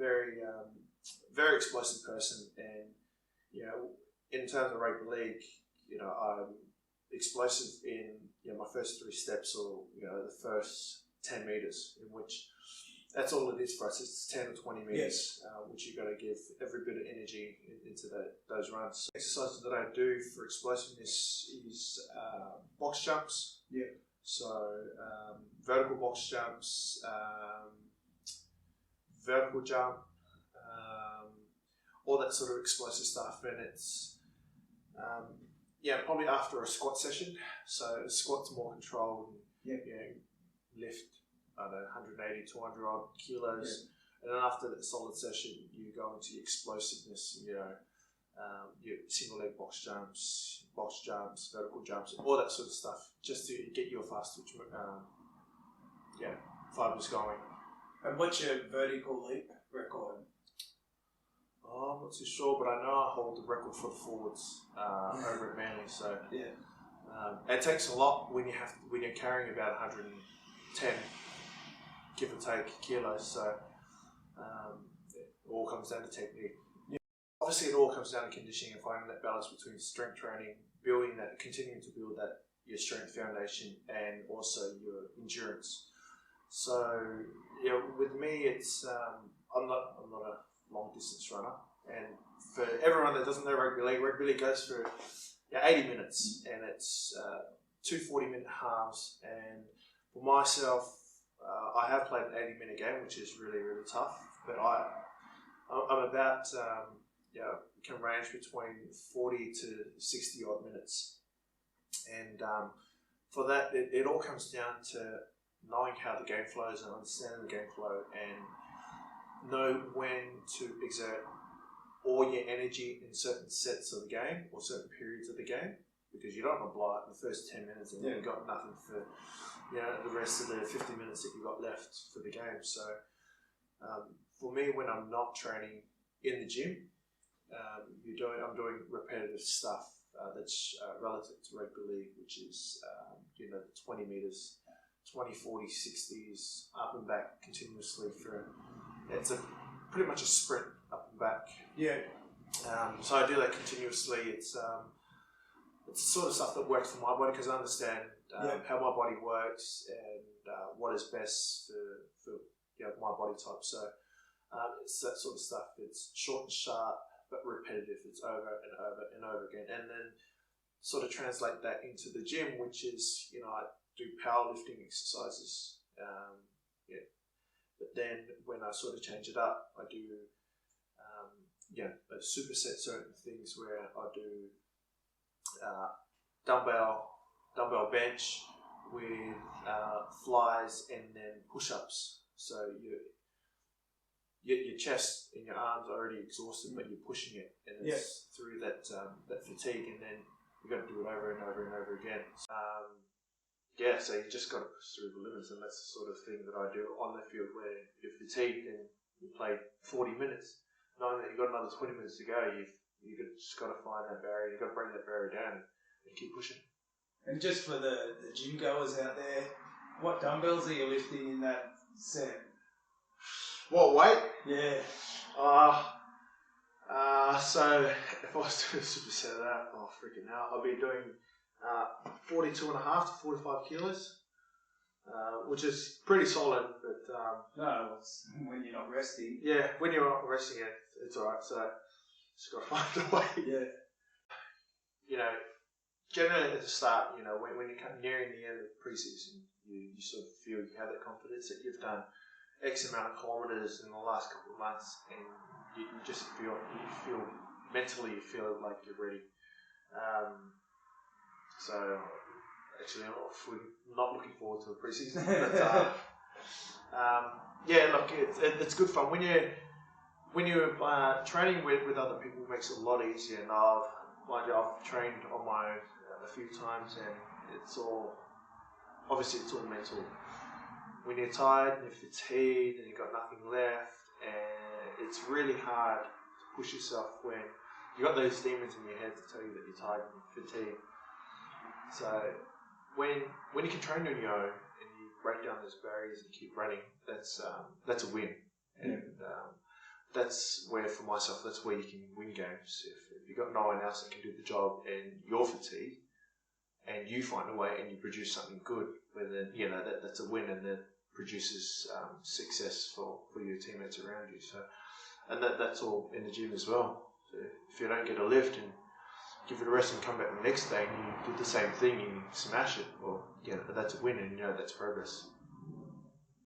very explosive person, and in terms of rugby league, I'm explosive in my first 3 steps, or the first 10 meters, in which that's all it is for us. It's 10 or 20 meters, which you've got to give every bit of energy into those runs. Exercises that I do for explosiveness is box jumps. Yeah. So vertical box jumps, vertical jump, all that sort of explosive stuff, and it's probably after a squat session. So the squat's more controlled. Lift 180, 200 odd kilos, and then after that solid session, you go into your explosiveness. Your single leg box jumps, vertical jumps, all that sort of stuff, just to get your fast twitch fibers going. And what's your vertical leap record? Oh, I'm not too sure, but I know I hold the record for the forwards over at Manly. So it takes a lot when you're carrying about 110, give or take, kilos. So it all comes down to technique. Obviously, it all comes down to conditioning and finding that balance between strength training, continuing to build your strength foundation, and also your endurance. So with me, it's I'm not a long distance runner, and for everyone that doesn't know rugby league goes for 80 minutes, and it's 2 40-minute halves. And for myself, I have played an 80-minute game, which is really, really tough. But I'm about can range between 40 to 60 odd minutes, and for that, it all comes down to knowing how the game flows and understanding the game flow, and know when to exert all your energy in certain sets of the game or certain periods of the game, because you don't want to blow out in the first 10 minutes and you've got nothing for the rest of the 50 minutes that you've got left for the game. So for me, when I'm not training in the gym, I'm doing repetitive stuff that's relative to rugby league, which is the 20 meters, 20, 40, 60s, up and back continuously it's pretty much a sprint up and back. So I do that continuously. It's the sort of stuff that works for my body, because I understand how my body works and what is best for my body type. So it's that sort of stuff. It's short and sharp, but repetitive. It's over and over and over again, and then sort of translate that into the gym, which is I do powerlifting exercises. But then when I sort of change it up, I do superset certain things where I do dumbbell bench with flies and then push-ups. So your chest and your arms are already exhausted, but you're pushing it, and it's through that fatigue, and then you've got to do it over and over and over again. So you just got to push through the limits, and that's the sort of thing that I do on the field, where you're fatigued and you play 40 minutes, knowing that you've got another 20 minutes to go. You've just got to find that barrier. You've got to bring that barrier down and keep pushing. And just for the gym goers out there, what dumbbells are you lifting in that set? What weight? Yeah. So if I was doing a superset of that, freaking hell, I'll be doing 42.5 to 45 kilos, which is pretty solid. But no, it's when you're not resting. Yeah, when you're not resting, it's alright. So just got to find a way. Generally at the start, when you come nearing the end of pre-season, you sort of feel you have that confidence that you've done X amount of kilometers in the last couple of months, and you just feel mentally, you feel like you're ready. So actually, I'm not looking forward to the pre-season, but look, it's good fun when you're training with other people. It makes it a lot easier. And I've trained on my own a few times, and it's all mental. When you're tired and you're fatigued and you've got nothing left, and it's really hard to push yourself when you've got those demons in your head to tell you that you're tired and fatigued. So when you can train on your own and you break down those barriers and keep running, that's a win. And that's where, for myself, that's where you can win games. If you've got no one else that can do the job and you're fatigued, and you find a way and you produce something good, where then, that's a win, and that produces success for your teammates around you. So, and that's all in the gym as well. So if you don't get a lift and give it a rest and come back the next day and you do the same thing and you smash it, well, that's a win, and that's progress.